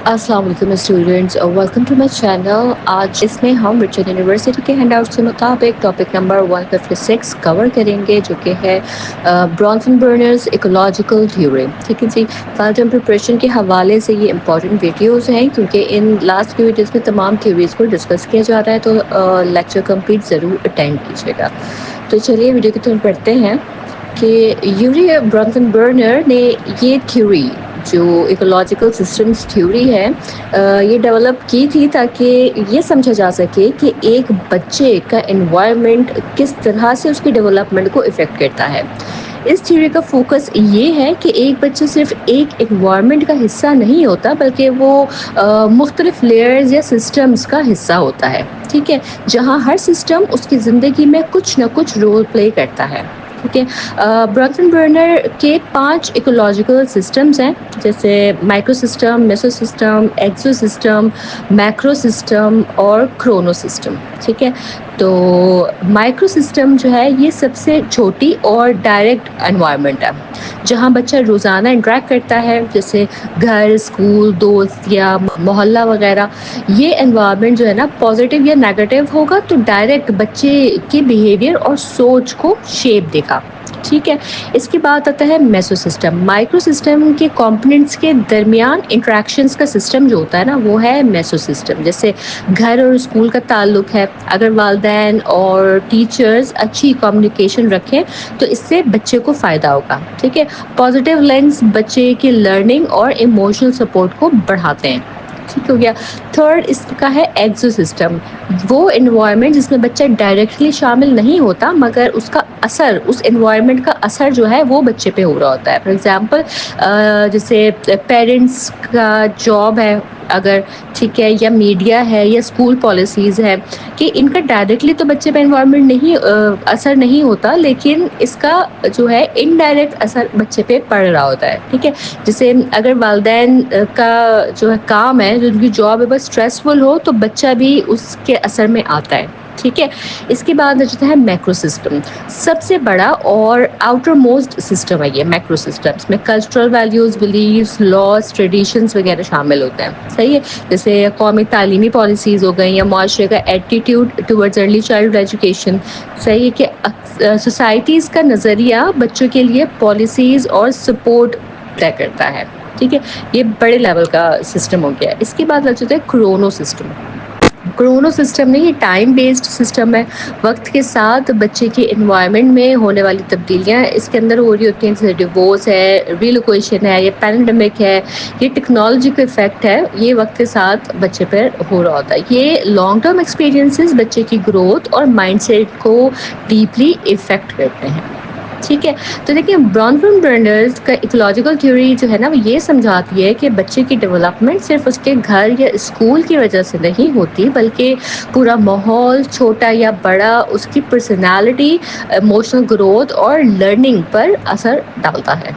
السلام علیکم students, welcome to my channel. آج اس میں ہم رچرڈ یونیورسٹی کے ہینڈ آؤٹ کے مطابق ٹاپک نمبر 156 کور کریں گے، جو کہ ہے برانسن برنرز ایکولوجیکل تھیوری۔ ٹھیک ہے جی، فائل ٹائم پریپریشن کے حوالے سے یہ امپورٹنٹ ویڈیوز ہیں، کیونکہ ان لاسٹ کی ویڈیوز میں تمام تھیوریز کو ڈسکس کیا جا رہا ہے، تو لیکچر کمپلیٹ ضرور اٹینڈ کیجیے گا۔ تو چلیے ویڈیو کی طرف پڑھتے ہیں کہ یوری برانسن برنر نے یہ تھیوری جو ایکولوجیکل سسٹمز تھیوری ہے یہ ڈیولپ کی تھی تاکہ یہ سمجھا جا سکے کہ ایک بچے کا انوائرمنٹ کس طرح سے اس کی ڈیولپمنٹ کو افیکٹ کرتا ہے۔ اس تھیوری کا فوکس یہ ہے کہ ایک بچہ صرف ایک انوائرمنٹ کا حصہ نہیں ہوتا، بلکہ وہ مختلف لیئرز یا سسٹمز کا حصہ ہوتا ہے، ٹھیک ہے، جہاں ہر سسٹم اس کی زندگی میں کچھ نہ کچھ رول پلے کرتا ہے۔ ٹھیک ہے، برانسن برنر کے 5 ایکولوجیکل سسٹمز ہیں، جیسے micro system, meso system, exo system, macro system اور کرونو سسٹم۔ ٹھیک ہے، تو مائکرو سسٹم جو ہے یہ سب سے چھوٹی اور ڈائریکٹ انوائرمنٹ ہے، جہاں بچہ روزانہ انٹریکٹ کرتا ہے، جیسے گھر، اسکول، دوست یا محلہ وغیرہ۔ یہ انوائرمنٹ جو ہے نا پازیٹیو یا نیگیٹو ہوگا تو ڈائریکٹ بچے کے بیہیویئر اور سوچ کو شیپ دے گا۔ ٹھیک ہے، اس کے بعد آتا ہے میسو سسٹم۔ مائکرو سسٹم کے کمپوننٹس کے درمیان انٹریکشنز کا سسٹم جو ہوتا ہے نا وہ ہے میسو سسٹم۔ جیسے گھر اور اسکول کا تعلق ہے، اگر والدین اور ٹیچرز اچھی کمیونیکیشن رکھیں تو اس سے بچے کو فائدہ ہوگا۔ ٹھیک ہے، پازیٹیو لنکس بچے کی لرننگ اور ایموشنل سپورٹ کو بڑھاتے ہیں۔ ٹھیک ہو گیا۔ تھرڈ اس کا ہے ایکزو سسٹم، وہ انوائرمنٹ جس میں بچہ ڈائریکٹلی شامل نہیں ہوتا مگر اس کا اثر، اس انوائرمنٹ کا اثر جو ہے وہ بچے پہ ہو رہا ہوتا ہے۔ فار ایگزامپل جیسے پیرنٹس کا جاب ہے اگر، ٹھیک ہے، یا میڈیا ہے یا اسکول پالیسیز ہے، کہ ان کا ڈائریکٹلی تو بچے پہ انوائرمنٹ نہیں اثر نہیں ہوتا، لیکن اس کا جو ہے انڈائریکٹ اثر بچے پہ پڑ رہا ہوتا ہے۔ ٹھیک ہے، جیسے اگر والدین کا جو ہے کام ہے، جو ان کی جاب ہے بس اسٹریسفل ہو تو بچہ بھی اس کے اثر میں آتا ہے۔ ٹھیک ہے، اس کے بعد جو ہے میکرو سسٹم، سب سے بڑا اور آؤٹر موسٹ سسٹم ہے یہ میکرو سسٹم۔ اس میں cultural values, beliefs, laws, traditions وغیرہ شامل ہوتے ہیں۔ صحیح ہے، جیسے قومی تعلیمی پالیسیز ہو گئیں یا معاشرے کا attitude towards early child education. صحیح ہے کہ سوسائٹیز کا نظریہ بچوں کے لیے پالیسیز اور سپورٹ طے کرتا ہے۔ ٹھیک ہے، یہ بڑے لیول کا سسٹم ہو گیا۔ اس کے بعد آ جاتا ہے کرونو سسٹم۔ کرونو سسٹم نہیں، یہ ٹائم بیسڈ سسٹم ہے، وقت کے ساتھ بچے کے انوائرمنٹ میں ہونے والی تبدیلیاں اس کے اندر ہو رہی ہوتی ہیں، جیسے ڈیورس ہے، ریلوکیشن ہے، یہ پینڈیمک ہے، یہ ٹیکنالوجی کا افیکٹ ہے، یہ وقت کے ساتھ بچے پر ہو رہا ہوتا ہے۔ یہ لانگ ٹرم ایکسپیرینسز بچے کی گروتھ اور مائنڈ سیٹ کو ڈیپلی افیکٹ کرتے ہیں۔ ٹھیک ہے، تو دیکھیں برانسن برنرز کا ایکولوجیکل تھیوری جو ہے نا وہ یہ سمجھاتی ہے کہ بچے کی ڈیولپمنٹ صرف اس کے گھر یا اسکول کی وجہ سے نہیں ہوتی، بلکہ پورا ماحول، چھوٹا یا بڑا، اس کی پرسنالٹی، ایموشنل گروتھ اور لرننگ پر اثر ڈالتا ہے۔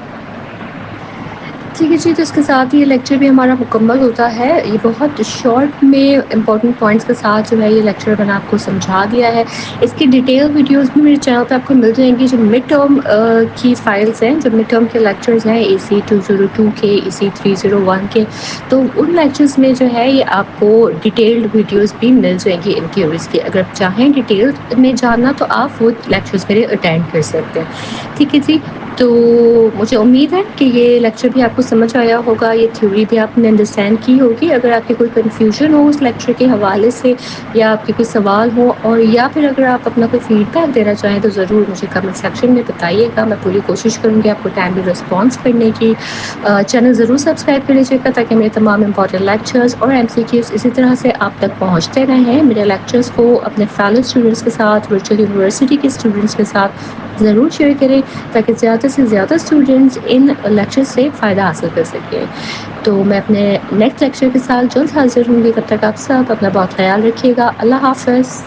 ٹھیک ہے جی، تو اس کے ساتھ یہ لیکچر بھی ہمارا مکمل ہوتا ہے۔ یہ بہت شارٹ میں امپورٹنٹ پوائنٹس کے ساتھ جو ہے یہ لیکچر میں نے آپ کو سمجھا دیا ہے۔ اس کی ڈیٹیل ویڈیوز بھی میرے چینل پہ آپ کو مل جائیں گی، جو مڈ ٹرم کی فائلز ہیں، جو مڈ ٹرم کے لیکچرز ہیں AC 202 کے، AC 301 کے، تو ان لیکچرز میں جو ہے یہ آپ کو ڈیٹیلڈ ویڈیوز بھی مل جائیں گی ان تھیوریز کی۔ اگر آپ چاہیں ڈیٹیل میں جاننا تو آپ وہ لیکچرز میرے اٹینڈ کر سکتے ہیں۔ ٹھیک ہے جی، تو مجھے امید ہے کہ یہ لیکچر بھی آپ کو سمجھ آیا ہوگا، یہ تھیوری بھی آپ نے انڈرسٹینڈ کی ہوگی۔ اگر آپ کی کوئی کنفیوژن ہو اس لیکچر کے حوالے سے، یا آپ کے کوئی سوال ہو، اور یا پھر اگر آپ اپنا کوئی فیڈ بیک دینا چاہیں تو ضرور مجھے کمنٹ سیکشن میں بتائیے گا، میں پوری کوشش کروں گی آپ کو ٹائملی رسپانس کرنے کی۔ چینل ضرور سبسکرائب کر لیجیے گا تاکہ میرے تمام امپورٹنٹ لیکچرز اور MCQs اسی طرح سے آپ تک پہنچتے رہیں۔ میرے لیکچرز کو اپنے فیلو اسٹوڈنٹس کے ساتھ، ورچوئل یونیورسٹی کے اسٹوڈنٹس کے ساتھ ضرور شیئر کریں تاکہ زیادہ سے زیادہ اسٹوڈنٹس ان لیکچر سے فائدہ حاصل کر سکیں۔ تو میں اپنے نیکسٹ لیکچر کے ساتھ جلد حاضر ہوں گی، تب تک آپ سب اپنا بہت خیال رکھیے گا۔ اللہ حافظ۔